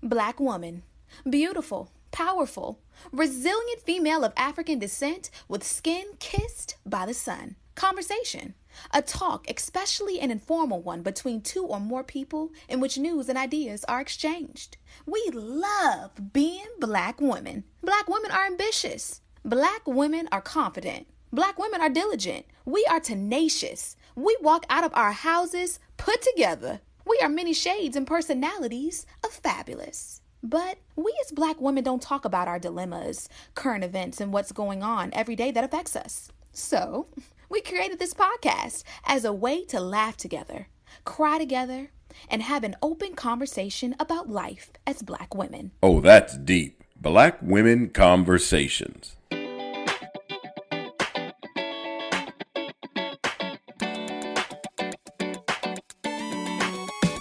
Black woman. Beautiful, powerful, resilient female of African descent with skin kissed by the sun. Conversation. A talk, especially an informal one between two or more people in which news and ideas are exchanged. We love being black women. Black women are ambitious. Black women are confident. Black women are diligent. We are tenacious. We walk out of our houses put together. We are many shades and personalities of fabulous. But we as black women don't talk about our dilemmas, current events, and what's going on every day that affects us. So, we created this podcast as a way to laugh together, cry together, and have an open conversation about life as black women. Oh, that's deep. Black Women Conversations.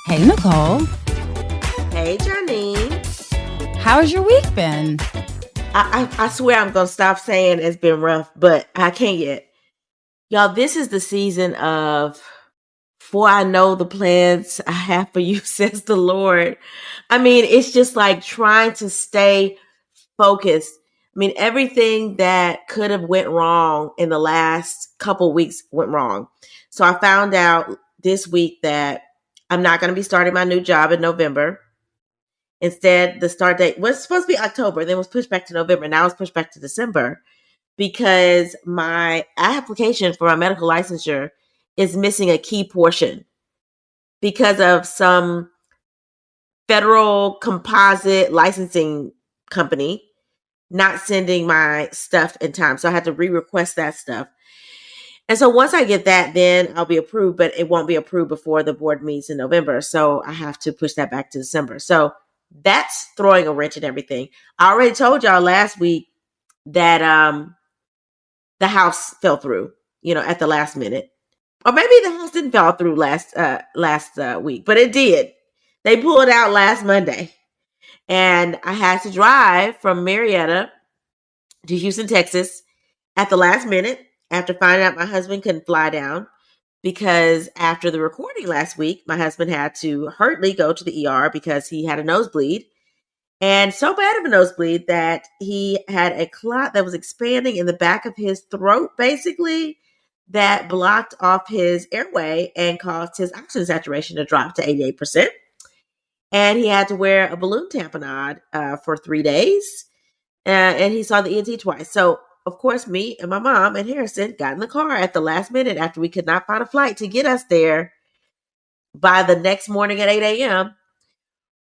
Hey, Nicole. Hey, Janine. How's your week been? I swear I'm going to stop saying it's been rough, but I can't yet. Y'all, this is the season of, for I know the plans I have for you, says the Lord. I mean, it's just like trying to stay focused. I mean, everything that could have went wrong in the last couple weeks went wrong. So I found out this week that I'm not going to be starting my new job in November. Instead, the start date was supposed to be October, then was pushed back to November. Now it's pushed back to December because my application for my medical licensure is missing a key portion because of some federal composite licensing company not sending my stuff in time. So I had to re-request that stuff. And so once I get that, then I'll be approved, but it won't be approved before the board meets in November. So I have to push that back to December. So that's throwing a wrench in everything. I already told y'all last week that the house fell through, at the last minute. Or maybe the house didn't fall through last week, but it did. They pulled it out last Monday. And I had to drive from Marietta to Houston, Texas at the last minute after finding out my husband couldn't fly down, because after the recording last week, my husband had to hurriedly go to the ER because he had a nosebleed, and so bad of a nosebleed that he had a clot that was expanding in the back of his throat, basically, that blocked off his airway and caused his oxygen saturation to drop to 88%. And he had to wear a balloon tamponade for 3 days, and he saw the ENT twice. So, of course, me and my mom and Harrison got in the car at the last minute after we could not find a flight to get us there by the next morning at 8 a.m.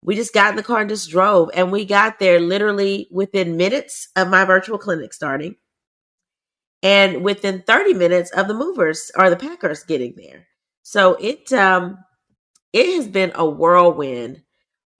We just got in the car and just drove. And we got there literally within minutes of my virtual clinic starting and within 30 minutes of the movers or the packers getting there. So it has been a whirlwind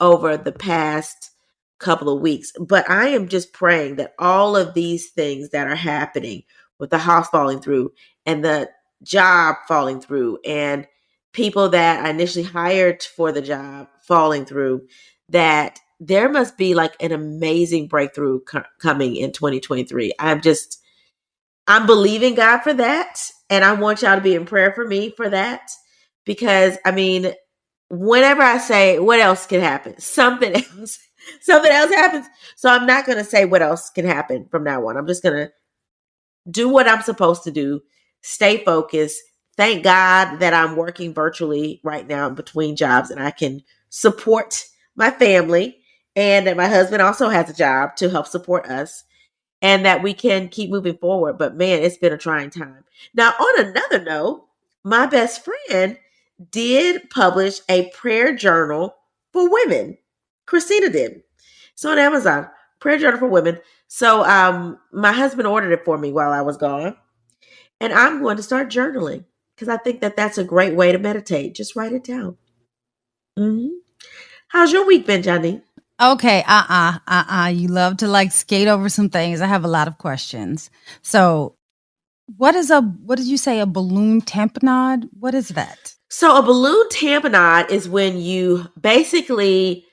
over the past couple of weeks. But I am just praying that all of these things that are happening with the house falling through and the job falling through and people that I initially hired for the job falling through, that there must be like an amazing breakthrough coming in 2023. I'm believing God for that. And I want y'all to be in prayer for me for that. Because I mean, whenever I say what else can happen, something else happens. So I'm not going to say what else can happen from now on. I'm just going to do what I'm supposed to do, stay focused. Thank God that I'm working virtually right now in between jobs and I can support my family, and that my husband also has a job to help support us, and that we can keep moving forward. But man, it's been a trying time. Now, on another note, my best friend did publish a prayer journal for women. Christina did. So on Amazon, prayer journal for women. So my husband ordered it for me while I was gone. And I'm going to start journaling because I think that that's a great way to meditate. Just write it down. Mm-hmm. How's your week been, Johnny? Okay, you love to skate over some things. I have a lot of questions. So what did you say, a balloon tamponade? What is that? So a balloon tamponade is when you basically,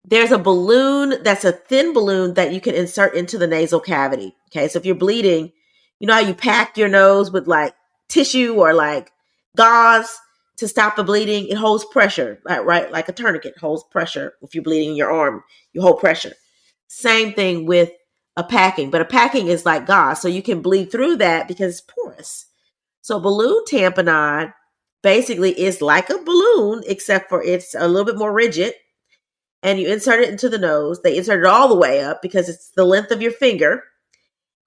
there's a balloon that's a thin balloon that you can insert into the nasal cavity. Okay, so if you're bleeding, you know how you pack your nose with like tissue or like gauze to stop the bleeding, it holds pressure, right? Like a tourniquet holds pressure. If you're bleeding in your arm, you hold pressure. Same thing with a packing, but a packing is like gauze, so you can bleed through that because it's porous. So balloon tamponade basically is like a balloon, except for it's a little bit more rigid. And you insert it into the nose. They insert it all the way up because it's the length of your finger.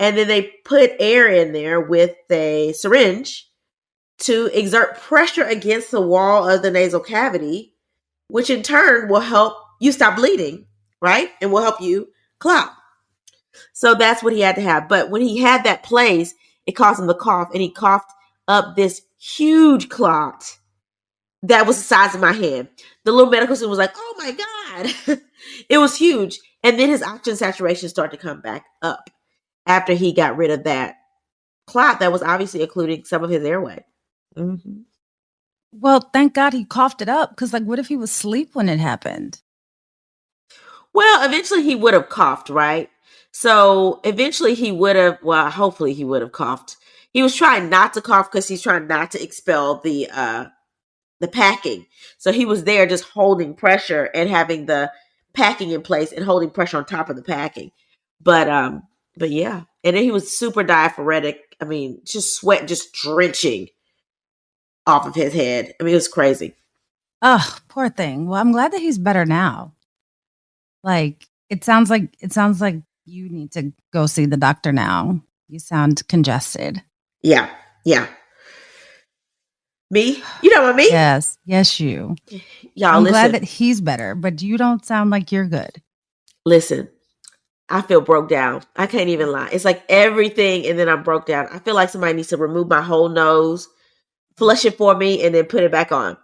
And then they put air in there with a syringe to exert pressure against the wall of the nasal cavity, which in turn will help you stop bleeding, right? And will help you clot. So that's what he had to have. But when he had that place, it caused him to cough, and he coughed up this huge clot that was the size of my hand. The little medical student was like, oh my God. It was huge. And then his oxygen saturation started to come back up after he got rid of that clot that was obviously occluding some of his airway. Mm-hmm. Well, thank God he coughed it up, because what if he was asleep when it happened? Well, eventually he would have coughed, right? So eventually he would have, hopefully he would have coughed. He was trying not to cough because he's trying not to expel the packing. So he was there just holding pressure and having the packing in place and holding pressure on top of the packing. But yeah. And then he was super diaphoretic. I mean, just sweat just drenching off of his head. I mean, it was crazy. Oh, poor thing. Well, I'm glad that he's better now. It sounds like you need to go see the doctor now. You sound congested. Yeah. Me? You know what I mean? Yes, you. Y'all, I'm listen. glad that he's better, but you don't sound like you're good. Listen, I feel broke down. I can't even lie. It's like everything, and then I'm broke down. I feel like somebody needs to remove my whole nose, flush it for me, and then put it back on.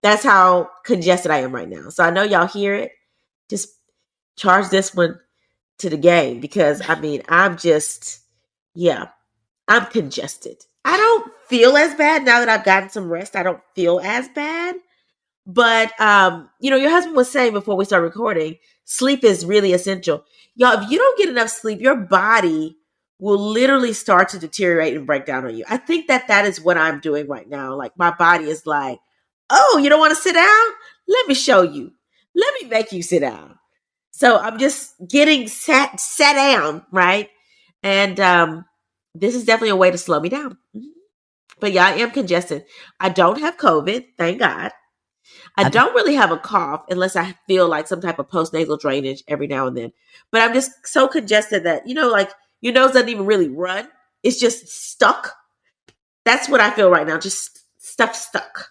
That's how congested I am right now. So I know y'all hear it. Just charge this one to the game, because I mean, I'm congested. I don't feel as bad now that I've gotten some rest. I don't feel as bad. But, your husband was saying before we started recording, sleep is really essential. Y'all, if you don't get enough sleep, your body will literally start to deteriorate and break down on you. I think that is what I'm doing right now. Like, my body is like, oh, you don't want to sit down? Let me show you. Let me make you sit down. So I'm just getting sat down, right? And this is definitely a way to slow me down. But yeah, I am congested. I don't have COVID, thank God. I don't really have a cough unless I feel like some type of postnasal drainage every now and then. But I'm just so congested that, like your nose doesn't even really run. It's just stuck. That's what I feel right now. Just stuff stuck.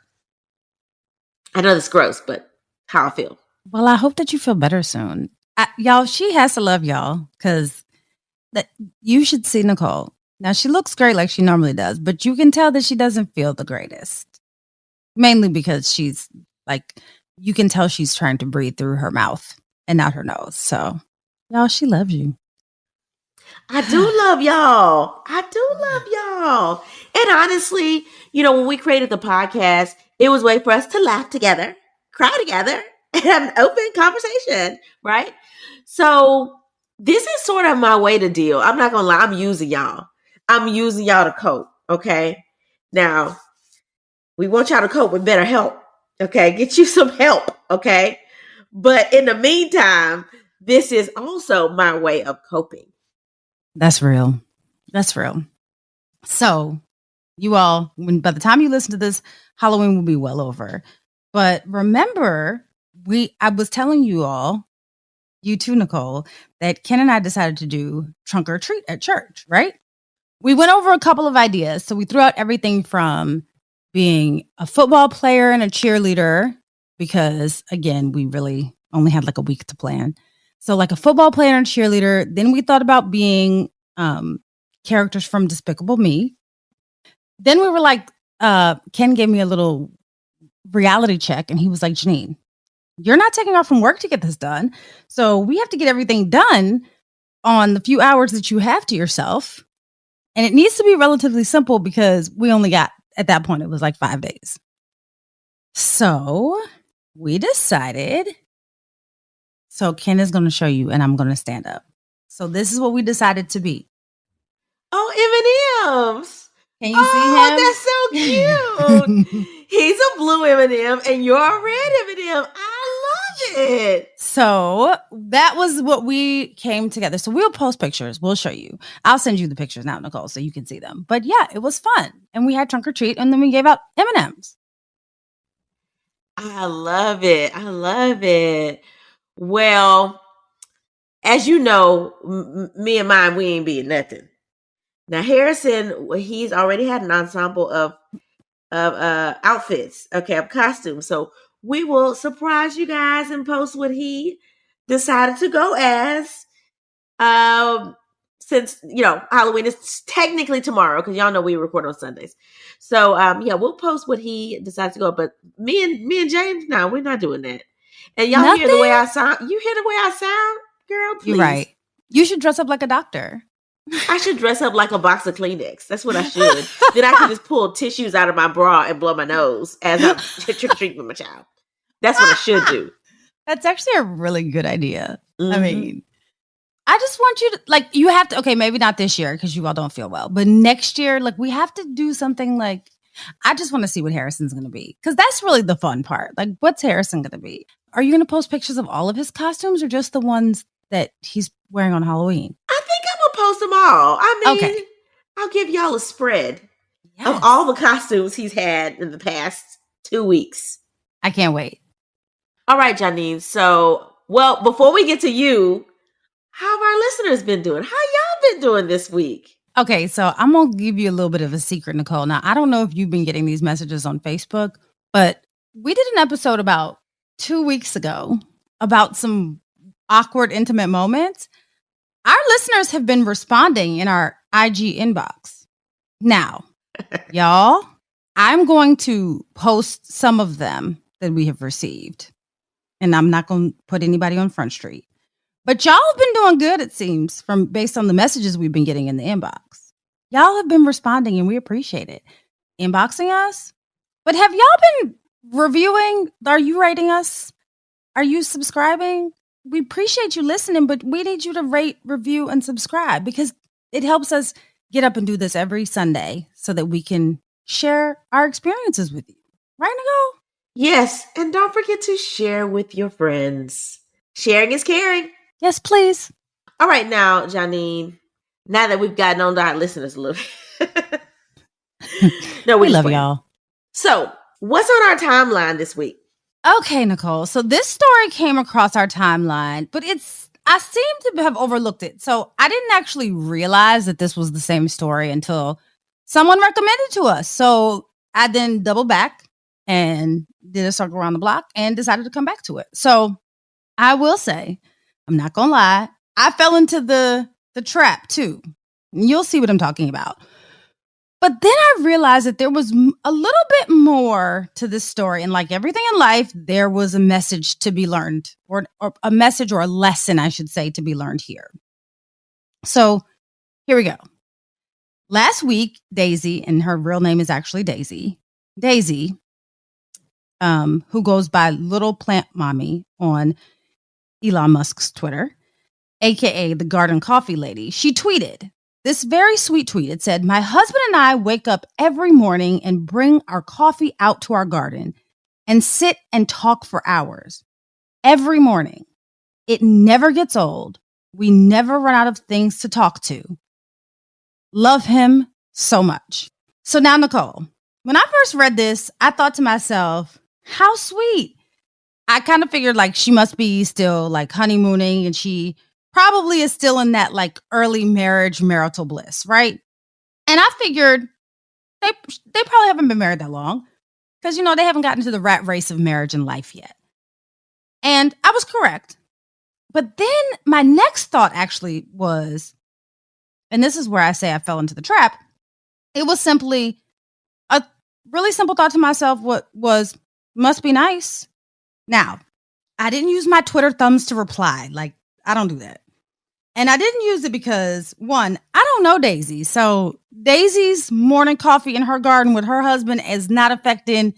I know that's gross, but how I feel. Well, I hope that you feel better soon. Y'all, she has to love y'all, because you should see Nicole. Now, she looks great like she normally does, but you can tell that she doesn't feel the greatest. Mainly because she's you can tell she's trying to breathe through her mouth and not her nose. So, y'all, she loves you. I do love y'all. And honestly, when we created the podcast, it was a way for us to laugh together, cry together, and have an open conversation, right? So this is sort of my way to deal. I'm not going to lie. I'm using y'all to cope, okay? Now, we want y'all to cope with better help, okay? Get you some help, okay? But in the meantime, this is also my way of coping. That's real. So, you all, by the time you listen to this, Halloween will be well over. But remember, I was telling you all, you too, Nicole, that Ken and I decided to do trunk or treat at church, right? We went over a couple of ideas. So we threw out everything from being a football player and a cheerleader, because again, we really only had like a week to plan. So like a football player and a cheerleader. Then we thought about being characters from Despicable Me. Then we were like, Ken gave me a little reality check, and he was like, Janine, you're not taking off from work to get this done. So we have to get everything done on the few hours that you have to yourself. And it needs to be relatively simple, because we only got, at that point, it was like 5 days. So we decided, so Ken is going to show you and I'm going to stand up. So this is what we decided to be. Oh, M&M's. Can you see him? That's so cute. He's a blue M&M and you're a red M&M. I love it. So that was what we came together. So we'll post pictures. We'll show you. I'll send you the pictures now, Nicole, so you can see them. But yeah, it was fun. And we had trunk or treat, and then we gave out M&Ms. I love it. I love it. Well, as you know, me and mine, we ain't being nothing. Now, Harrison, he's already had an ensemble of outfits, okay, of costumes. So we will surprise you guys and post what he decided to go as. Since Halloween is technically tomorrow, because y'all know we record on Sundays. So we'll post what he decides to go. But me and James, no, we're not doing that. And y'all hear the way I sound? You hear the way I sound, girl? Please. You're right. You should dress up like a doctor. I should dress up like a box of Kleenex. That's what I should. Then I can just pull tissues out of my bra and blow my nose as I'm trick-or-treating with my child. That's what I should do. That's actually a really good idea. Mm-hmm. I mean, I just want you to, you have to, okay, maybe not this year because you all don't feel well, but next year, we have to do something I just want to see what Harrison's going to be, because that's really the fun part. What's Harrison going to be? Are you going to post pictures of all of his costumes or just the ones that he's wearing on Halloween? I think I'm going to post them all. I mean, okay. I'll give y'all a spread of all the costumes he's had in the past 2 weeks. I can't wait. All right, Janine. So, before we get to you, how have our listeners been doing? How y'all been doing this week? Okay, so I'm going to give you a little bit of a secret, Nicole. Now, I don't know if you've been getting these messages on Facebook, but we did an episode about 2 weeks ago about some awkward, intimate moments. Our listeners have been responding in our IG inbox. Now, y'all, I'm going to post some of them that we have received, and I'm not going to put anybody on Front Street. But y'all have been doing good, it seems, based on the messages we've been getting in the inbox. Y'all have been responding, and we appreciate it. Inboxing us. But have y'all been reviewing? Are you rating us? Are you subscribing? We appreciate you listening, but we need you to rate, review, and subscribe, because it helps us get up and do this every Sunday so that we can share our experiences with you. Right, Nicole? Yes, and don't forget to share with your friends. Sharing is caring. Yes, please. All right, now, Janine, now that we've gotten on to our listeners a little bit. No, we love y'all. So, what's on our timeline this week? Okay, Nicole. So this story came across our timeline, but I seem to have overlooked it. So I didn't actually realize that this was the same story until someone recommended to us. So I then doubled back and did a circle around the block and decided to come back to it. So I will say, I'm not going to lie, I fell into the trap too. You'll see what I'm talking about. But then I realized that there was a little bit more to this story. And like everything in life, there was a message to be learned, or a message or a lesson, I should say, to be learned here. So here we go. Last week, Daisy, and her real name is actually Daisy, who goes by Little Plant Mommy on Elon Musk's Twitter, aka the Garden Coffee Lady, she tweeted this very sweet tweet. It said, "My husband and I wake up every morning and bring our coffee out to our garden and sit and talk for hours. Every morning. It never gets old. We never run out of things to talk to. Love him so much." So now, Nicole, when I first read this, I thought to myself, how sweet. I kind of figured like she must be still like honeymooning, and she probably is still in that like early marriage, marital bliss, right? And I figured they probably haven't been married that long, because, you know, they haven't gotten to the rat race of marriage and life yet. And I was correct. But then my next thought actually was, and this is where I say I fell into the trap, it was simply a really simple thought to myself, what was, must be nice. Now, I didn't use my Twitter thumbs to reply. Like, I don't do that. And I didn't use it because, one, I don't know Daisy. So Daisy's morning coffee in her garden with her husband is not affecting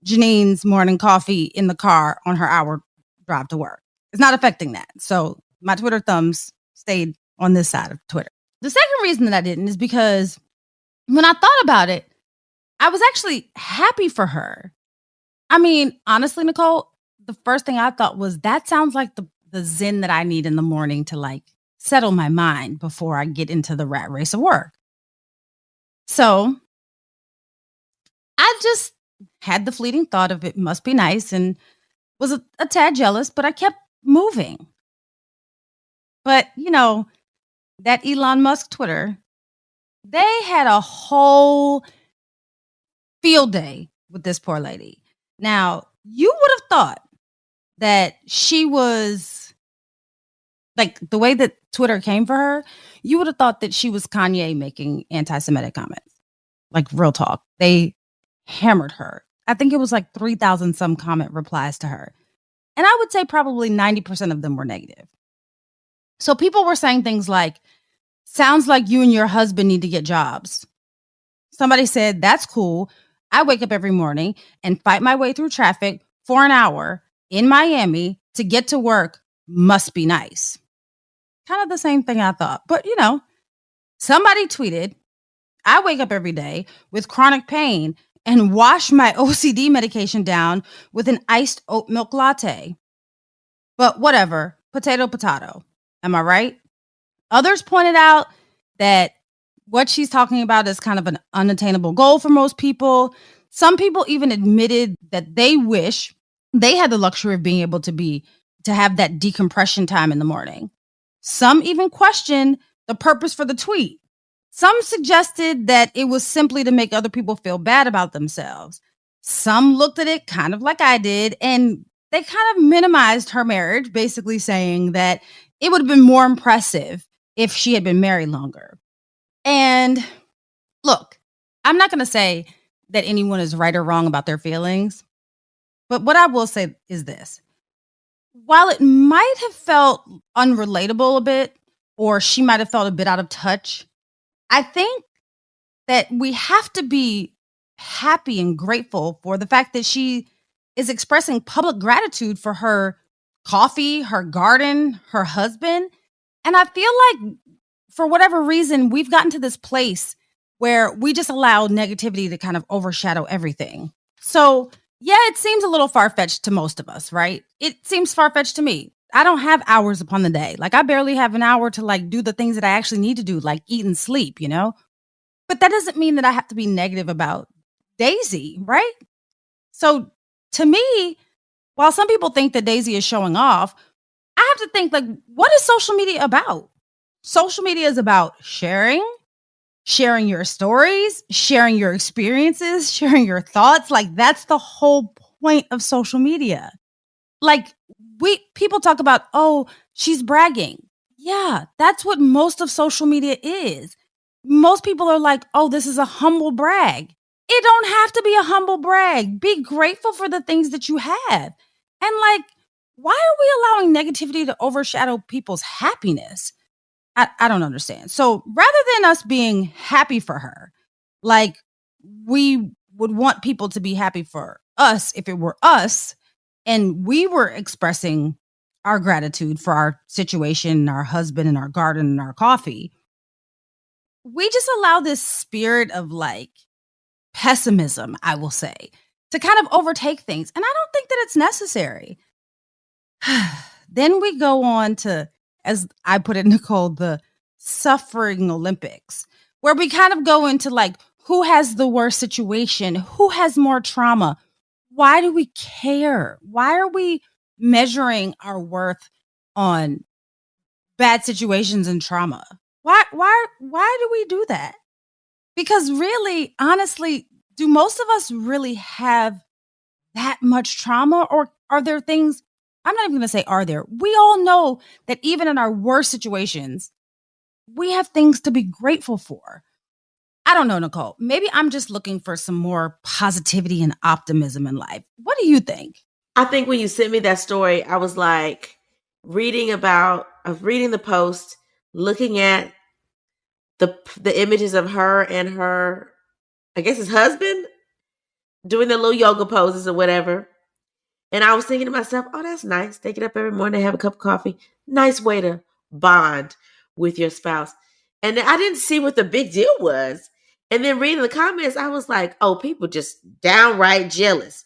Janine's morning coffee in the car on her hour drive to work. It's not affecting that. So my Twitter thumbs stayed on this side of Twitter. The second reason that I didn't is because when I thought about it, I was actually happy for her I mean, honestly, Nicole, the first thing I thought was that sounds like the zen that I need in the morning to like settle my mind before I get into the rat race of work. So I just had the fleeting thought of it must be nice and was a tad jealous, but I kept moving. But, that Elon Musk Twitter, they had a whole field day with this poor lady. Now, you would have thought that she was like the way that Twitter came for her, you would have thought that she was Kanye making anti-Semitic comments. Like real talk. They hammered her. I think it was like 3,000 some comment replies to her. And I would say probably 90% of them were negative. So people were saying things like, sounds like you and your husband need to get jobs. Somebody said, that's cool. I wake up every morning and fight my way through traffic for an hour in Miami to get to work. Must be nice. Kind of the same thing I thought. But, somebody tweeted, I wake up every day with chronic pain and wash my OCD medication down with an iced oat milk latte. But whatever, potato, potato. Am I right? Others pointed out that what she's talking about is kind of an unattainable goal for most people. Some people even admitted that they wish they had the luxury of being able to have that decompression time in the morning. Some even questioned the purpose for the tweet. Some suggested that it was simply to make other people feel bad about themselves. Some looked at it kind of like I did, and they kind of minimized her marriage, basically saying that it would have been more impressive if she had been married longer. And look, I'm not going to say that anyone is right or wrong about their feelings, but what I will say is this. While it might have felt unrelatable a bit, or she might have felt a bit out of touch, I think that we have to be happy and grateful for the fact that she is expressing public gratitude for her coffee, her garden, her husband. And I feel like for whatever reason, we've gotten to this place where we just allow negativity to kind of overshadow everything. So, yeah, it seems a little far-fetched to most of us, right? It seems far-fetched to me. I don't have hours upon the day. Like I barely have an hour to like do the things that I actually need to do, like eat and sleep, But that doesn't mean that I have to be negative about Daisy, right? So to me, while some people think that Daisy is showing off, I have to think like, what is social media about? Social media is about sharing your stories, sharing your experiences, sharing your thoughts. Like that's the whole point of social media. Like people talk about, oh, she's bragging. Yeah, that's what most of social media is. Most people are like, oh, this is a humble brag. It don't have to be a humble brag. Be grateful for the things that you have. And like, why are we allowing negativity to overshadow people's happiness? I don't understand. So rather than us being happy for her, like we would want people to be happy for us if it were us and we were expressing our gratitude for our situation, our husband and our garden and our coffee, we just allow this spirit of like pessimism, I will say, to kind of overtake things. And I don't think that it's necessary. Then we go on to, as I put it, Nicole, the suffering Olympics, where we kind of go into like, who has the worst situation? Who has more trauma? Why do we care? Why are we measuring our worth on bad situations and trauma? Why do we do that? Because really, honestly, do most of us really have that much trauma, or are there things? I'm not even going to say are there. We all know that even in our worst situations, we have things to be grateful for. I don't know, Nicole. Maybe I'm just looking for some more positivity and optimism in life. What do you think? I think when you sent me that story, I was like reading the post, looking at the images of her and her, I guess his husband, doing their little yoga poses or whatever. And I was thinking to myself, oh, that's nice. They get up every morning, have a cup of coffee. Nice way to bond with your spouse. And I didn't see what the big deal was. And then reading the comments, I was like, oh, people just downright jealous.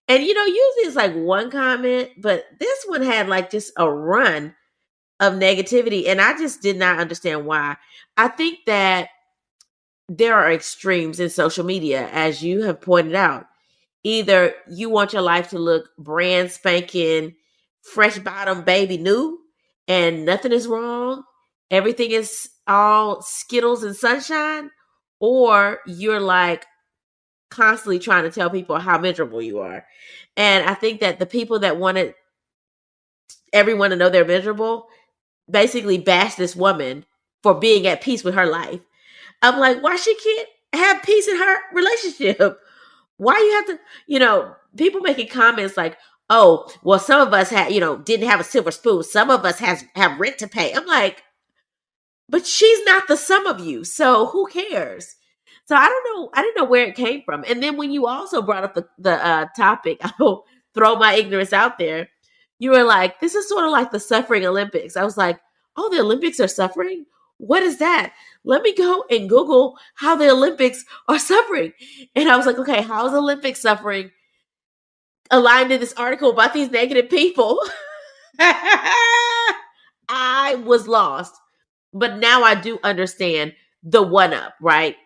And usually it's like one comment, but this one had like just a run of negativity. And I just did not understand why. I think that there are extremes in social media, as you have pointed out. Either you want your life to look brand spanking, fresh bottom baby new, and nothing is wrong. Everything is all Skittles and sunshine. Or you're like constantly trying to tell people how miserable you are. And I think that the people that wanted everyone to know they're miserable basically bashed this woman for being at peace with her life. I'm like, why she can't have peace in her relationship? Why you have to, people making comments like, oh, well, some of us had, didn't have a silver spoon. Some of us have rent to pay. I'm like, but she's not the sum of you. So who cares? So I don't know. I didn't know where it came from. And then when you also brought up the topic, I'll throw my ignorance out there. You were like, this is sort of like the suffering Olympics. I was like, oh, the Olympics are suffering? What is that? Let me go and Google how the Olympics are suffering. And I was like, okay, how is Olympics suffering aligned in this article about these negative people? I was lost. But now I do understand the one up, right?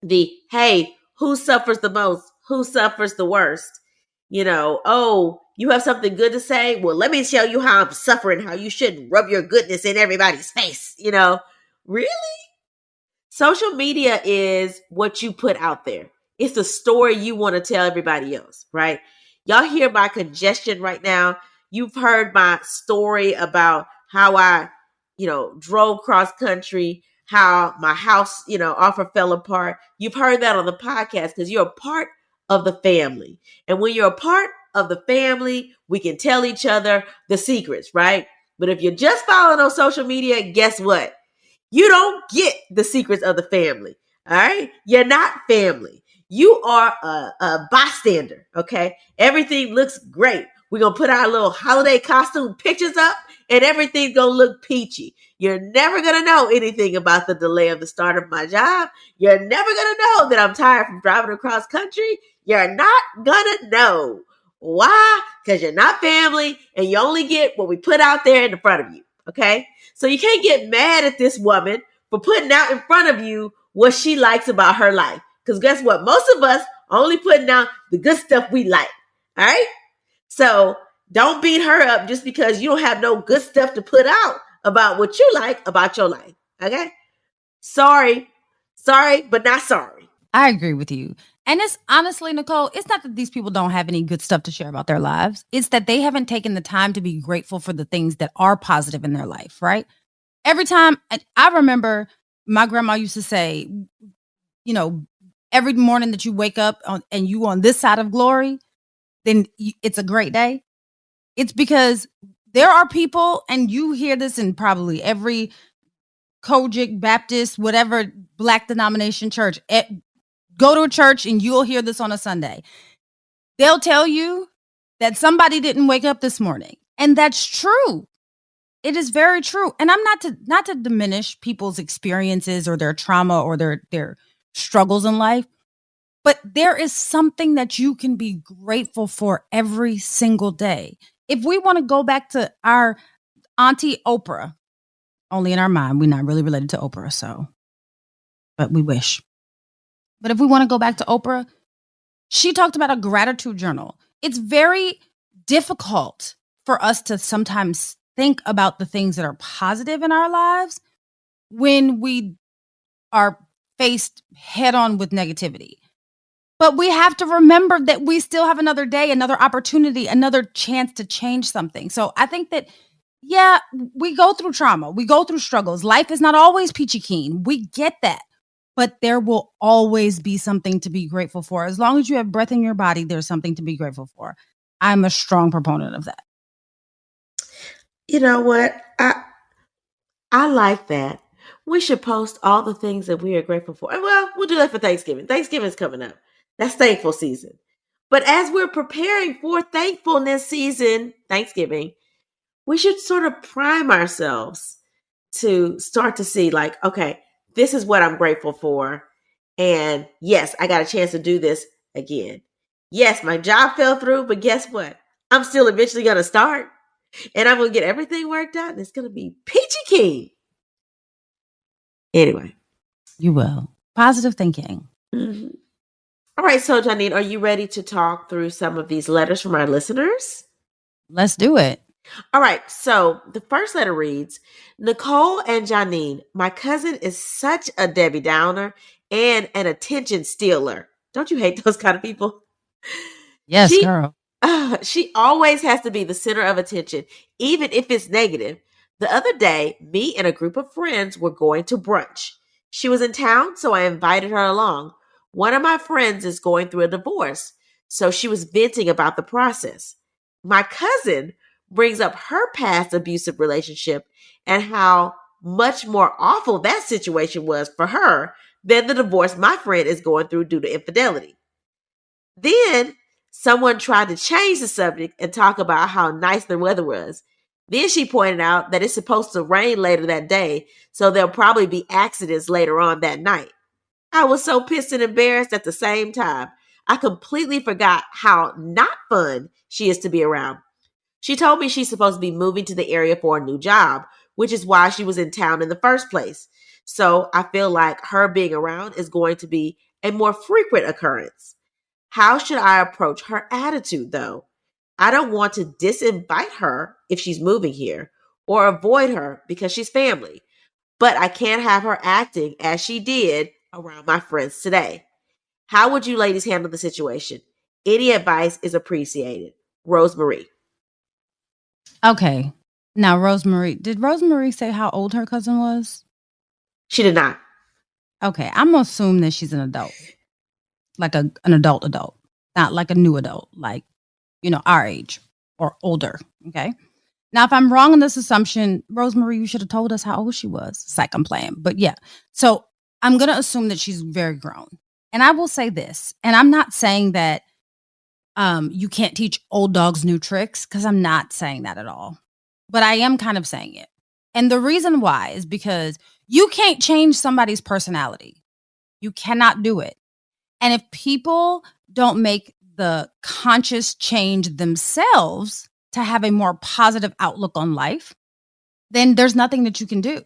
The, hey, who suffers the most? Who suffers the worst? Oh, you have something good to say? Well, let me show you how I'm suffering, how you shouldn't rub your goodness in everybody's face. Really? Social media is what you put out there. It's the story you want to tell everybody else, right? Y'all hear my congestion right now. You've heard my story about how I, drove cross country, how my house, offer fell apart. You've heard that on the podcast because you're a part of the family. And when you're a part of the family, we can tell each other the secrets, right? But if you're just following on social media, guess what? You don't get the secrets of the family. All right. You're not family. You are a bystander. Okay. Everything looks great. We're going to put our little holiday costume pictures up and everything's going to look peachy. You're never going to know anything about the delay of the start of my job. You're never going to know that I'm tired from driving across country. You're not going to know. Why? Because you're not family and you only get what we put out there in the front of you. Okay. So you can't get mad at this woman for putting out in front of you what she likes about her life. Because guess what? Most of us only putting out the good stuff we like. All right. So don't beat her up just because you don't have no good stuff to put out about what you like about your life. Okay. Sorry, but not sorry. I agree with you. And it's honestly, Nicole, it's not that these people don't have any good stuff to share about their lives. It's that they haven't taken the time to be grateful for the things that are positive in their life, right? Every time, I remember my grandma used to say, every morning that you wake up and you on this side of glory, then it's a great day. It's because there are people, and you hear this in probably every Kojic, Baptist, whatever Black denomination church. Go to a church and you'll hear this on a Sunday. They'll tell you that somebody didn't wake up this morning. And that's true. It is very true. And I'm not to diminish people's experiences or their trauma or their struggles in life, but there is something that you can be grateful for every single day. If we want to go back to our Auntie Oprah, only in our mind, we're not really related to Oprah, but we wish. But if we want to go back to Oprah, she talked about a gratitude journal. It's very difficult for us to sometimes think about the things that are positive in our lives when we are faced head on with negativity. But we have to remember that we still have another day, another opportunity, another chance to change something. So I think that, yeah, we go through trauma. We go through struggles. Life is not always peachy keen. We get that. But there will always be something to be grateful for. As long as you have breath in your body, there's something to be grateful for. I'm a strong proponent of that. You know what? I like that. We should post all the things that we are grateful for. And well, we'll do that for Thanksgiving. Thanksgiving's coming up. That's thankful season. But as we're preparing for thankfulness season, Thanksgiving, we should sort of prime ourselves to start to see like, okay, this is what I'm grateful for. And yes, I got a chance to do this again. Yes, my job fell through, but guess what? I'm still eventually going to start and I'm going to get everything worked out and it's going to be peachy keen. Anyway. You will. Positive thinking. Mm-hmm. All right, so Janine, are you ready to talk through some of these letters from our listeners? Let's do it. All right, so the first letter reads, Nicole and Janine, my cousin is such a Debbie Downer and an attention stealer. Don't you hate those kind of people? Yes, girl. She always has to be the center of attention, even if it's negative. The other day, me and a group of friends were going to brunch. She was in town, so I invited her along. One of my friends is going through a divorce, so she was venting about the process. My cousin brings up her past abusive relationship and how much more awful that situation was for her than the divorce my friend is going through due to infidelity. Then someone tried to change the subject and talk about how nice the weather was. Then she pointed out that it's supposed to rain later that day, so there'll probably be accidents later on that night. I was so pissed and embarrassed at the same time. I completely forgot how not fun she is to be around. She told me she's supposed to be moving to the area for a new job, which is why she was in town in the first place. So I feel like her being around is going to be a more frequent occurrence. How should I approach her attitude, though? I don't want to disinvite her if she's moving here or avoid her because she's family, but I can't have her acting as she did around my friends today. How would you ladies handle the situation? Any advice is appreciated. Rosemary. Okay. Now, Rosemary, did Rosemary say how old her cousin was? She did not. Okay. I'm going to assume that she's an adult, like an adult, not like a new adult, like, our age or older. Okay. Now, if I'm wrong in this assumption, Rosemary, you should have told us how old she was. It's like I'm playing. But yeah. So I'm going to assume that she's very grown. And I will say this, and I'm not saying that you can't teach old dogs new tricks, because I'm not saying that at all. But I am kind of saying it. And the reason why is because you can't change somebody's personality. You cannot do it. And if people don't make the conscious change themselves to have a more positive outlook on life, then there's nothing that you can do.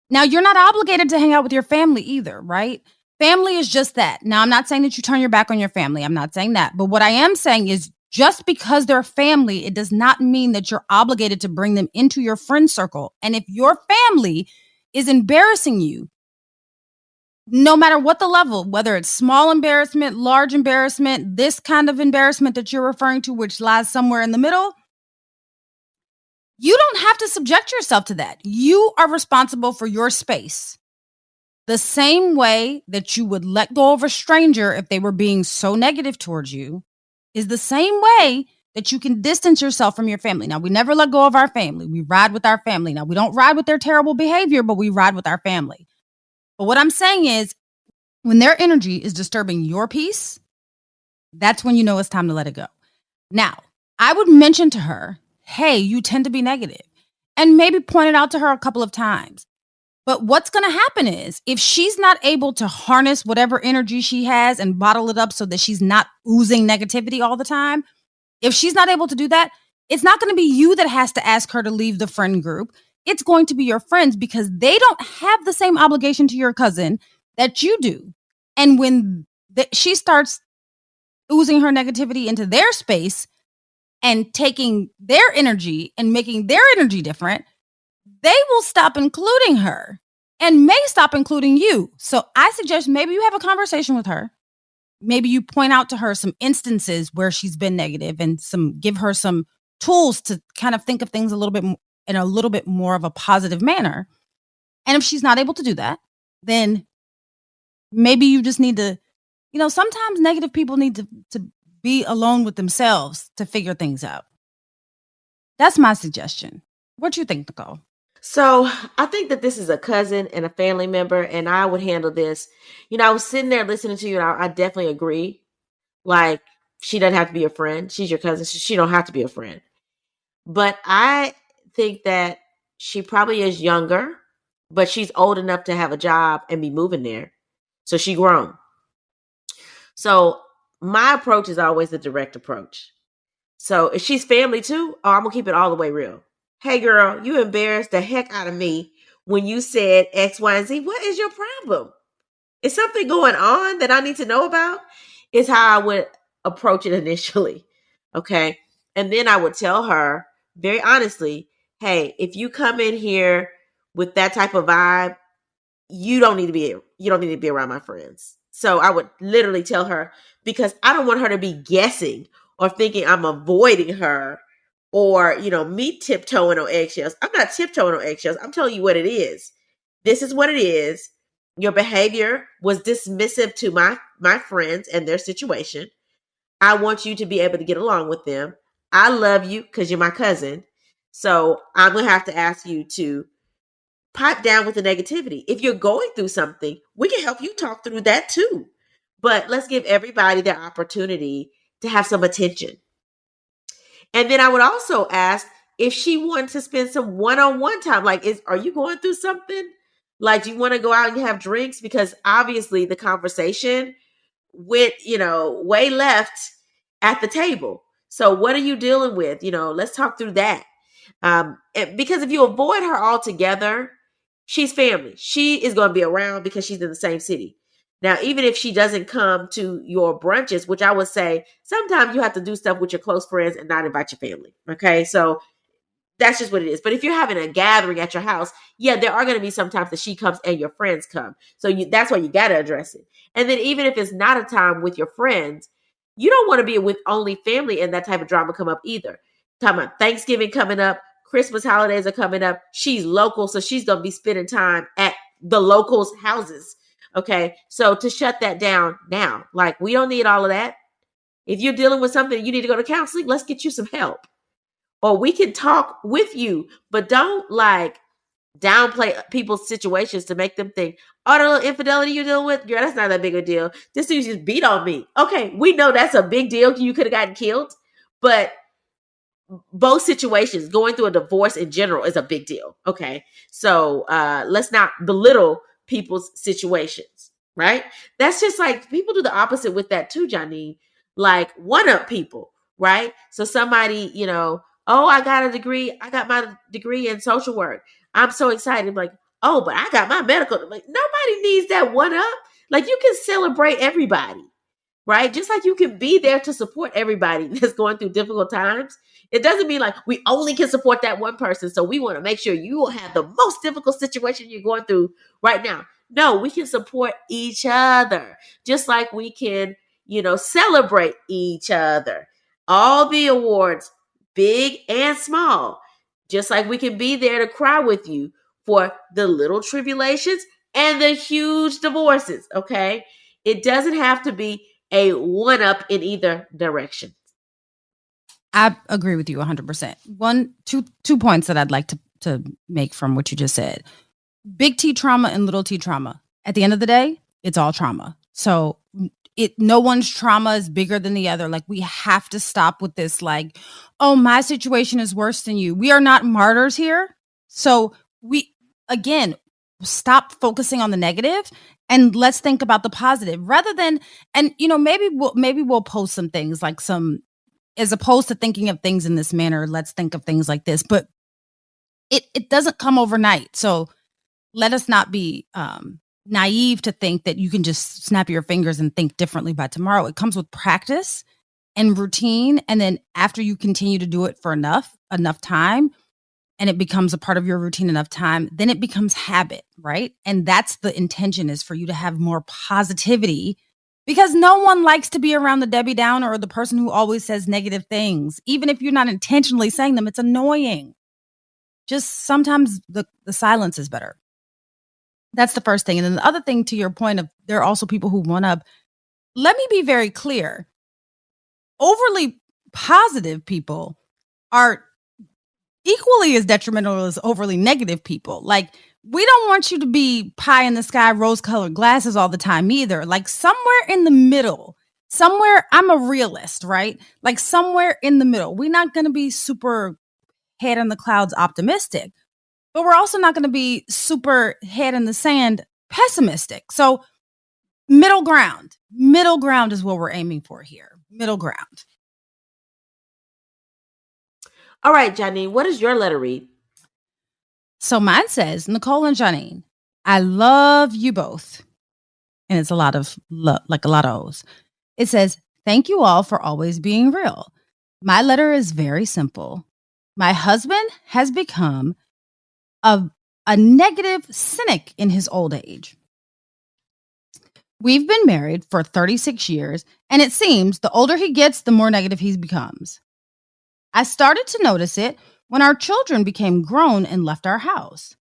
Now, you're not obligated to hang out with your family either, right? Family is just that. Now, I'm not saying that you turn your back on your family. I'm not saying that. But what I am saying is just because they're family, it does not mean that you're obligated to bring them into your friend circle. And if your family is embarrassing you, no matter what the level, whether it's small embarrassment, large embarrassment, this kind of embarrassment that you're referring to, which lies somewhere in the middle, you don't have to subject yourself to that. You are responsible for your space. The same way that you would let go of a stranger if they were being so negative towards you is the same way that you can distance yourself from your family. Now, we never let go of our family. We ride with our family. Now, we don't ride with their terrible behavior, but we ride with our family. But what I'm saying is, when their energy is disturbing your peace, that's when you know it's time to let it go. Now, I would mention to her, hey, you tend to be negative, and maybe point it out to her a couple of times. But what's going to happen is, if she's not able to harness whatever energy she has and bottle it up so that she's not oozing negativity all the time, if she's not able to do that, it's not going to be you that has to ask her to leave the friend group. It's going to be your friends, because they don't have the same obligation to your cousin that you do. And when she starts oozing her negativity into their space and taking their energy and making their energy different, they will stop including her and may stop including you. So I suggest maybe you have a conversation with her. Maybe you point out to her some instances where she's been negative and give her some tools to kind of think of things a little bit in a little bit more of a positive manner. And if she's not able to do that, then maybe you just need to, sometimes negative people need to be alone with themselves to figure things out. That's my suggestion. What do you think, Nicole? So I think that this is a cousin and a family member, and I would handle this. I was sitting there listening to you, and I definitely agree. Like, she doesn't have to be a friend. She's your cousin. She don't have to be a friend. But I think that she probably is younger, but she's old enough to have a job and be moving there. So she grown. So my approach is always the direct approach. So if she's family too, I'm going to keep it all the way real. Hey, girl, you embarrassed the heck out of me when you said X, Y, and Z. What is your problem? Is something going on that I need to know about? Is how I would approach it initially. Okay. And then I would tell her very honestly, hey, if you come in here with that type of vibe, you don't need to be around my friends. So I would literally tell her, because I don't want her to be guessing or thinking I'm avoiding her, or, me tiptoeing on eggshells. I'm not tiptoeing on eggshells. I'm telling you what it is. This is what it is. Your behavior was dismissive to my friends and their situation. I want you to be able to get along with them. I love you because you're my cousin. So I'm going to have to ask you to pipe down with the negativity. If you're going through something, we can help you talk through that too. But let's give everybody their opportunity to have some attention. And then I would also ask if she wanted to spend some one-on-one time. Like, are you going through something? Like, do you want to go out and have drinks? Because obviously the conversation went, way left at the table. So what are you dealing with? Let's talk through that. Because if you avoid her altogether, she's family. She is going to be around because she's in the same city. Now, even if she doesn't come to your brunches, which I would say sometimes you have to do stuff with your close friends and not invite your family. Okay. So that's just what it is. But if you're having a gathering at your house, yeah, there are going to be some times that she comes and your friends come. So that's why you got to address it. And then even if it's not a time with your friends, you don't want to be with only family and that type of drama come up either. Talking about Thanksgiving coming up, Christmas holidays are coming up. She's local, so she's going to be spending time at the locals' houses. Okay. So to shut that down now, like, we don't need all of that. If you're dealing with something, you need to go to counseling. Let's get you some help. Or we can talk with you, but don't downplay people's situations to make them think, oh, the little infidelity you're dealing with, girl, that's not that big a deal. This dude just beat on me. Okay, we know that's a big deal. You could have gotten killed, but both situations, going through a divorce in general, is a big deal. Okay, so let's not belittle people's situations, right? That's just like people do the opposite with that too, Janine. Like, one-up people, right? So somebody, oh, I got a degree. I got my degree in social work. I'm so excited. I'm like, oh, but I got my medical. Like, nobody needs that one-up. Like, you can celebrate everybody, right? Just like you can be there to support everybody that's going through difficult times. It doesn't mean like we only can support that one person. So we want to make sure you will have the most difficult situation you're going through right now. No, we can support each other, just like we can, celebrate each other. All the awards, big and small, just like we can be there to cry with you for the little tribulations and the huge divorces. Okay. It doesn't have to be a one-up in either direction. I agree with you 100%. Two points that I'd like to make from what you just said. Big T trauma and little T trauma. At the end of the day, it's all trauma. So no one's trauma is bigger than the other. Like, we have to stop with this, like, oh, my situation is worse than you. We are not martyrs here. So again, stop focusing on the negative and let's think about the positive rather than, and maybe we'll post some things like as opposed to thinking of things in this manner, let's think of things like this. But it doesn't come overnight. So let us not be naive to think that you can just snap your fingers and think differently by tomorrow. It comes with practice and routine. And then after you continue to do it for enough time, and it becomes a part of your routine enough time, then it becomes habit, right? And that's the intention, is for you to have more positivity, because no one likes to be around the Debbie Downer or the person who always says negative things. Even if you're not intentionally saying them, it's annoying. Just sometimes the silence is better. That's the first thing. And then the other thing, to your point of there are also people who one up, let me be very clear. Overly positive people are equally as detrimental as overly negative people. Like, we don't want you to be pie in the sky, rose colored glasses all the time either. Like, somewhere in the middle, I'm a realist, right? Like, somewhere in the middle. We're not going to be super head in the clouds optimistic, but we're also not going to be super head in the sand pessimistic. So Middle ground. Middle ground is what we're aiming for here. Middle ground. All right, Janine, what does your letter read? So mine says, Nicole and Janine, I love you both. And it's a lot of like a lot of O's. It says, thank you all for always being real. My letter is very simple. My husband has become a negative cynic in his old age. We've been married for 36 years, and it seems the older he gets, the more negative he becomes. I started to notice it when our children became grown and left our house.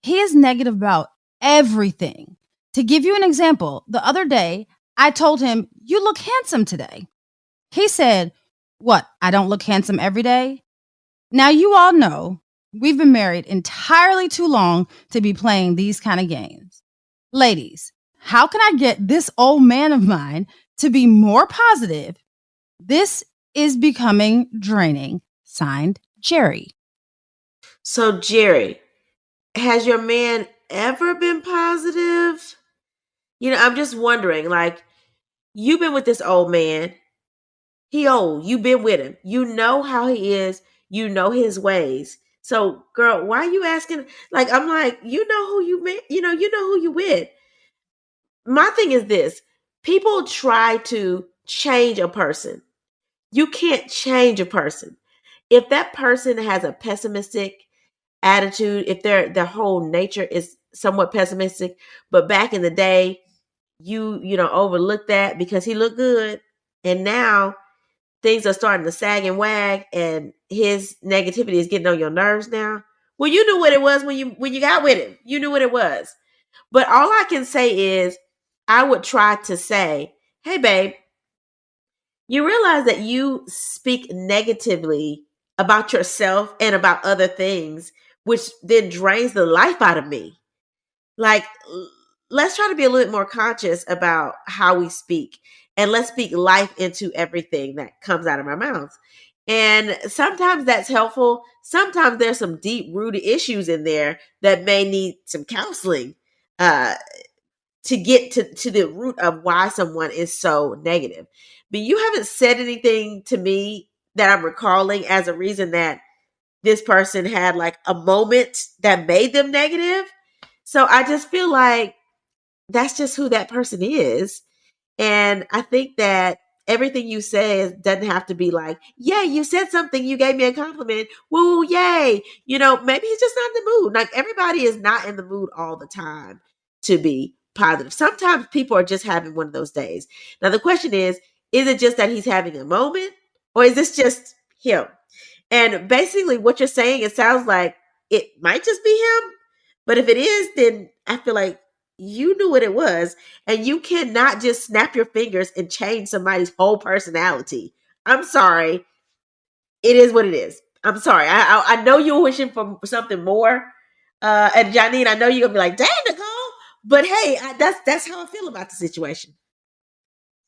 He is negative about everything. To give you an example, the other day, I told him, you look handsome today. He said, what, I don't look handsome every day? Now, you all know we've been married entirely too long to be playing these kind of games. Ladies, how can I get this old man of mine to be more positive? This is becoming draining. Signed, Jerry. So, Jerry, has your man ever been positive? I'm just wondering, like, you've been with this old man. He old. You've been with him. You know how he is. You know his ways. So, girl, why are you asking? Like, I'm like, you know who you met. You know who you with. My thing is this: people try to change a person. You can't change a person. If that person has a pessimistic attitude, if their whole nature is somewhat pessimistic, but back in the day, you know overlooked that because he looked good, and now things are starting to sag and wag, and his negativity is getting on your nerves now. Well, you knew what it was when you got with him. You knew what it was. But all I can say is, I would try to say, "Hey, babe, you realize that you speak negatively about yourself and about other things, which then drains the life out of me. Like, let's try to be a little bit more conscious about how we speak, and let's speak life into everything that comes out of our mouths." And sometimes that's helpful. Sometimes there's some deep rooted issues in there that may need some counseling uh, to get to the root of why someone is so negative. But you haven't said anything to me that I'm recalling as a reason that this person had like a moment that made them negative. So I just feel like that's just who that person is. And I think that everything you say doesn't have to be like, yay, you said something, you gave me a compliment. Woo, yay. Maybe he's just not in the mood. Like, everybody is not in the mood all the time to be positive. Sometimes people are just having one of those days. Now, the question is it just that he's having a moment, or is this just him? And basically what you're saying, it sounds like it might just be him. But if it is, then I feel like you knew what it was, and you cannot just snap your fingers and change somebody's whole personality. I'm sorry. It is what it is. I'm sorry. I know you're wishing for something more. And Janine, I know you're gonna be like, dang, Nicole. But hey, that's how I feel about the situation.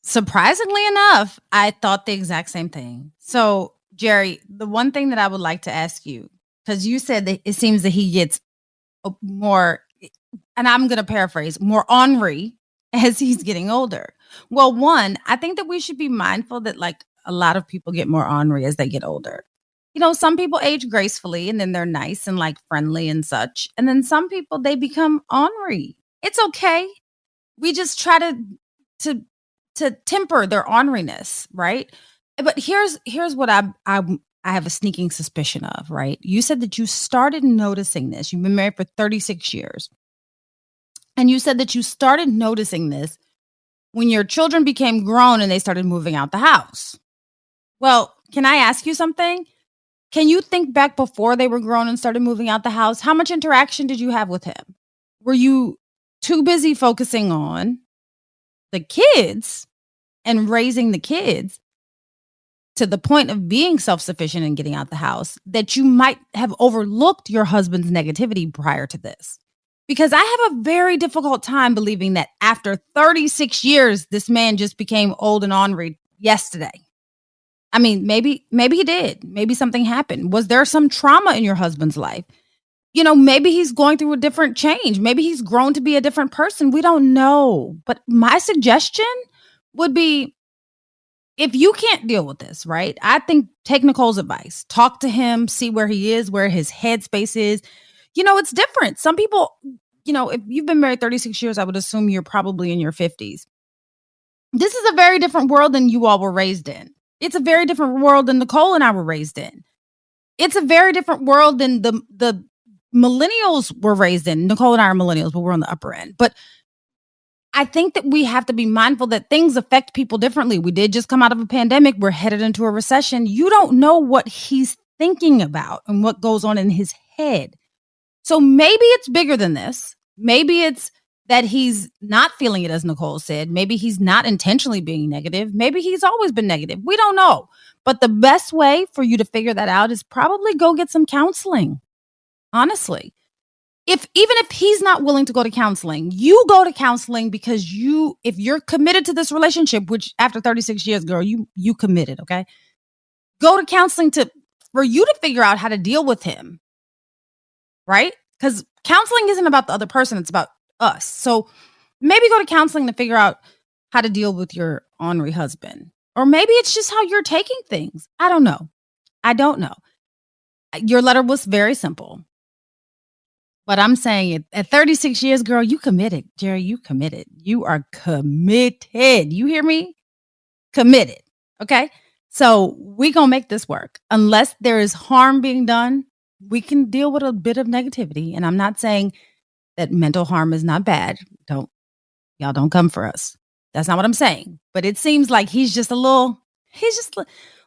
Surprisingly enough, I thought the exact same thing. So, Jerry, the one thing that I would like to ask you, because you said that it seems that he gets more, and I'm going to paraphrase, more ornery as he's getting older. Well, one, I think that we should be mindful that like a lot of people get more ornery as they get older. Some people age gracefully and then they're nice and like friendly and such. And then some people, they become ornery. It's okay. We just try to temper their orneriness, right? But here's what I have a sneaking suspicion of, right? You said that you started noticing this. You've been married for 36 years. And you said that you started noticing this when your children became grown and they started moving out the house. Well, can I ask you something? Can you think back before they were grown and started moving out the house? How much interaction did you have with him? Were you too busy focusing on the kids and raising the kids to the point of being self-sufficient and getting out the house that you might have overlooked your husband's negativity prior to this? Because I have a very difficult time believing that after 36 years, this man just became old and ornery yesterday. I mean, maybe he did. Maybe something happened. Was there some trauma in your husband's life? maybe he's going through a different change. Maybe he's grown to be a different person. We don't know. But my suggestion would be, if you can't deal with this, right? I think take Nicole's advice. Talk to him, see where he is, where his headspace is. It's different. Some people, if you've been married 36 years, I would assume you're probably in your 50s. This is a very different world than you all were raised in. It's a very different world than Nicole and I were raised in. It's a very different world than the millennials were raised in. Nicole and I are millennials, but we're on the upper end. But I think that we have to be mindful that things affect people differently. We did just come out of a pandemic. We're headed into a recession. You don't know what he's thinking about and what goes on in his head. So maybe it's bigger than this. Maybe it's that he's not feeling it, as Nicole said. Maybe he's not intentionally being negative. Maybe he's always been negative. We don't know. But the best way for you to figure that out is probably go get some counseling. Honestly. Even if he's not willing to go to counseling, you go to counseling because if you're committed to this relationship, which after 36 years, girl, you committed, okay? Go to counseling for you to figure out how to deal with him, right? Because counseling isn't about the other person, it's about us. So maybe go to counseling to figure out how to deal with your ornery husband. Or maybe it's just how you're taking things. I don't know. Your letter was very simple. But I'm saying at 36 years, girl, you committed. Jerry, you committed. You are committed. You hear me? Committed. Okay? So we going to make this work. Unless there is harm being done, we can deal with a bit of negativity. And I'm not saying that mental harm is not bad. Y'all don't come for us. That's not what I'm saying. But it seems like he's just a little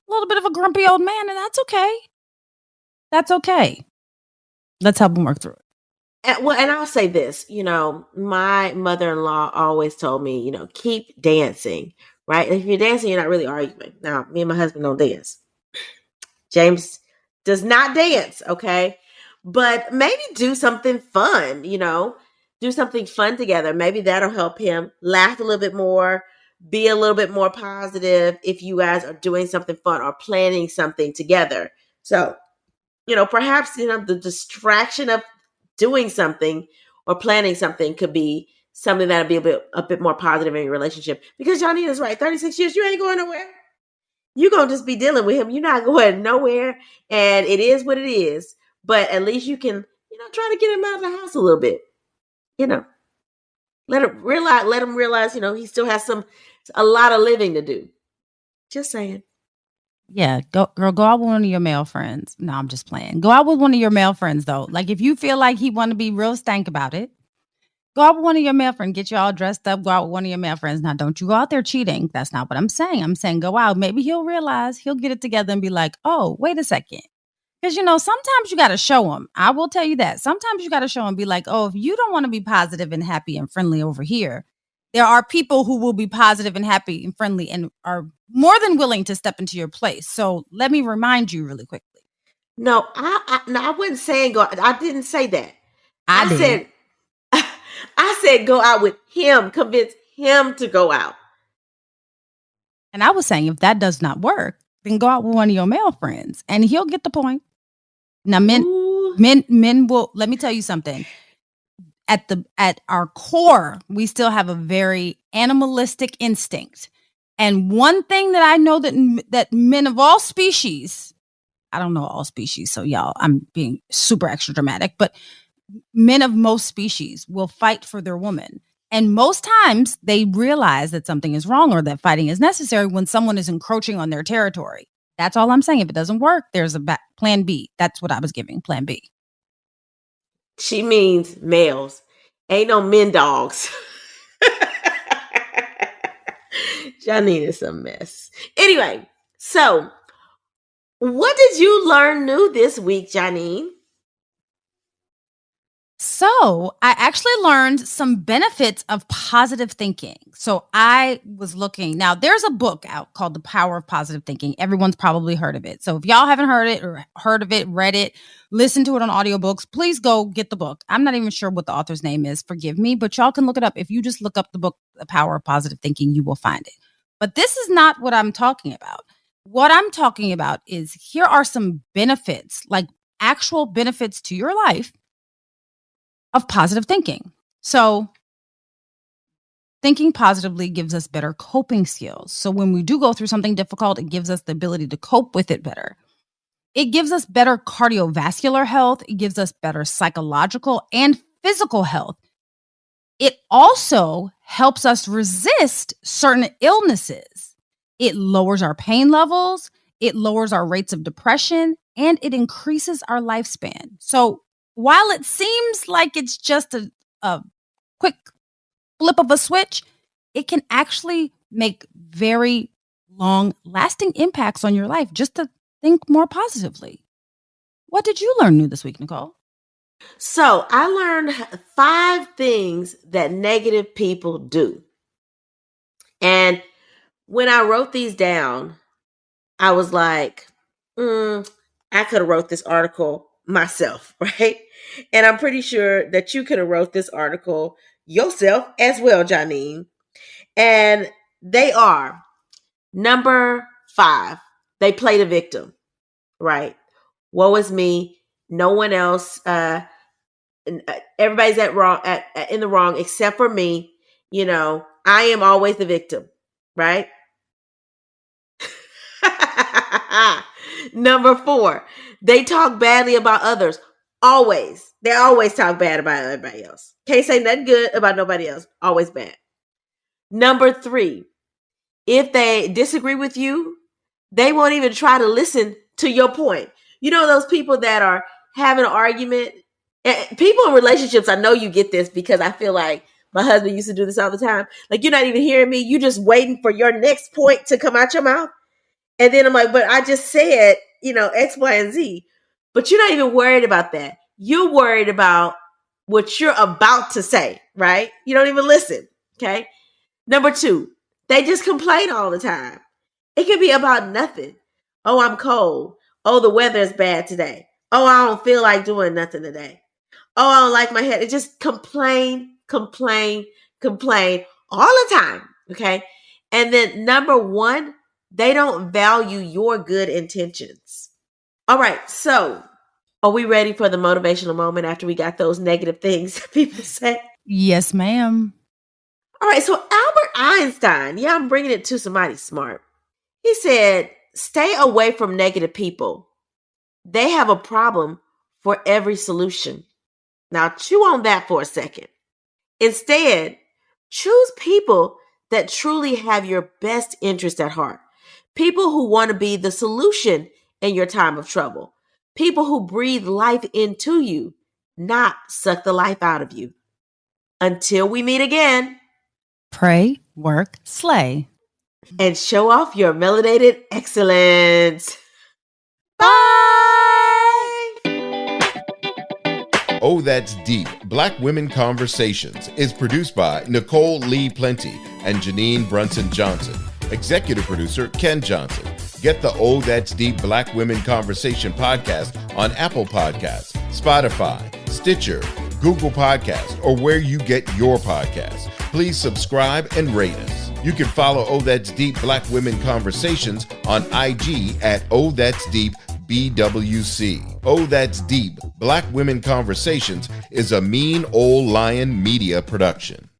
bit of a grumpy old man, and that's okay. That's okay. Let's help him work through it. And I'll say this, my mother-in-law always told me, keep dancing, right? If you're dancing, you're not really arguing. Now, me and my husband don't dance. James does not dance, okay? But maybe do something fun, do something fun together. Maybe that'll help him laugh a little bit more, be a little bit more positive if you guys are doing something fun or planning something together. So, perhaps, the distraction of doing something or planning something could be something that'll be a bit more positive in your relationship. Because Janina's right, 36 years, you ain't going nowhere. You're going to just be dealing with him. You're not going nowhere. And it is what it is. But at least you can, try to get him out of the house a little bit. Let him realize, he still has a lot of living to do. Just saying. Yeah, go out with one of your male friends. No, I'm just playing. Go out with one of your male friends, though. Like, if you feel like he want to be real stank about it, go out with one of your male friends. Get you all dressed up. Go out with one of your male friends. Now, don't you go out there cheating. That's not what I'm saying. I'm saying go out. Maybe he'll realize, he'll get it together and be like, oh, wait a second. Because, sometimes you got to show him. I will tell you that. Sometimes you got to show him, be like, oh, if you don't want to be positive and happy and friendly over here, there are people who will be positive and happy and friendly and are more than willing to step into your place. So let me remind you really quickly. No, I wasn't saying go. I didn't say that. I said go out with him, convince him to go out. And I was saying if that does not work, then go out with one of your male friends, and he'll get the point. Now, men will. Let me tell you something. At our core, we still have a very animalistic instinct. And one thing that I know that men of all species, I don't know all species, so y'all, I'm being super extra dramatic, but men of most species will fight for their woman. And most times they realize that something is wrong or that fighting is necessary when someone is encroaching on their territory. That's all I'm saying. If it doesn't work, there's a plan B. That's what I was giving, plan B. She means males. Ain't no men dogs. Janine is a mess. Anyway, so what did you learn new this week, Janine? So I actually learned some benefits of positive thinking. So I was looking. Now, there's a book out called The Power of Positive Thinking. Everyone's probably heard of it. So if y'all haven't heard it or heard of it, read it, listen to it on audiobooks, please go get the book. I'm not even sure what the author's name is. Forgive me, but y'all can look it up. If you just look up the book, The Power of Positive Thinking, you will find it. But this is not what I'm talking about. What I'm talking about is here are some benefits, like actual benefits to your life of positive thinking. So thinking positively gives us better coping skills. So when we do go through something difficult, it gives us the ability to cope with it better. It gives us better cardiovascular health. It gives us better psychological and physical health. It also helps us resist certain illnesses. It lowers our pain levels. It lowers our rates of depression, and it increases our lifespan. So while it seems like it's just a quick flip of a switch, it can actually make very long-lasting impacts on your life just to think more positively. What did you learn new this week, Nicole? So I learned 5 things that negative people do. And when I wrote these down, I was like, I could have wrote this article myself, right? And I'm pretty sure that you could have wrote this article yourself as well, Janine. And they are, number 5, they play the victim, right? Woe is me. No one else, everybody's in the wrong except for me. You know, I am always the victim, right? Number 4, they talk badly about others. Always. They always talk bad about everybody else. Can't say nothing good about nobody else. Always bad. Number 3, if they disagree with you, they won't even try to listen to your point. You know, those people that are having an argument. People in relationships, I know you get this because I feel like my husband used to do this all the time. Like, you're not even hearing me. You just waiting for your next point to come out your mouth. And then I'm like, but I just said, X, Y, and Z. But you're not even worried about that. You're worried about what you're about to say, right? You don't even listen, okay? Number 2, they just complain all the time. It can be about nothing. Oh, I'm cold. Oh, the weather is bad today. Oh, I don't feel like doing nothing today. Oh, I don't like my head. It just complain all the time, okay? And then number 1, they don't value your good intentions. All right, so are we ready for the motivational moment after we got those negative things people say? Yes, ma'am. All right, so Albert Einstein, I'm bringing it to somebody smart. He said, stay away from negative people. They have a problem for every solution. Now, chew on that for a second. Instead, choose people that truly have your best interest at heart. People who want to be the solution in your time of trouble. People who breathe life into you, not suck the life out of you. Until we meet again. Pray, work, slay. And show off your melanated excellence. Bye! Oh, That's Deep, Black Women Conversations is produced by Nicole Lee Plenty and Janine Brunson Johnson. Executive producer, Ken Johnson. Get the Oh, That's Deep Black Women Conversation podcast on Apple Podcasts, Spotify, Stitcher, Google Podcasts, or where you get your podcasts. Please subscribe and rate us. You can follow Oh, That's Deep Black Women Conversations on IG at Oh, That's Deep BWC. Oh, That's Deep Black Women Conversations is a Mean Old Lion Media production.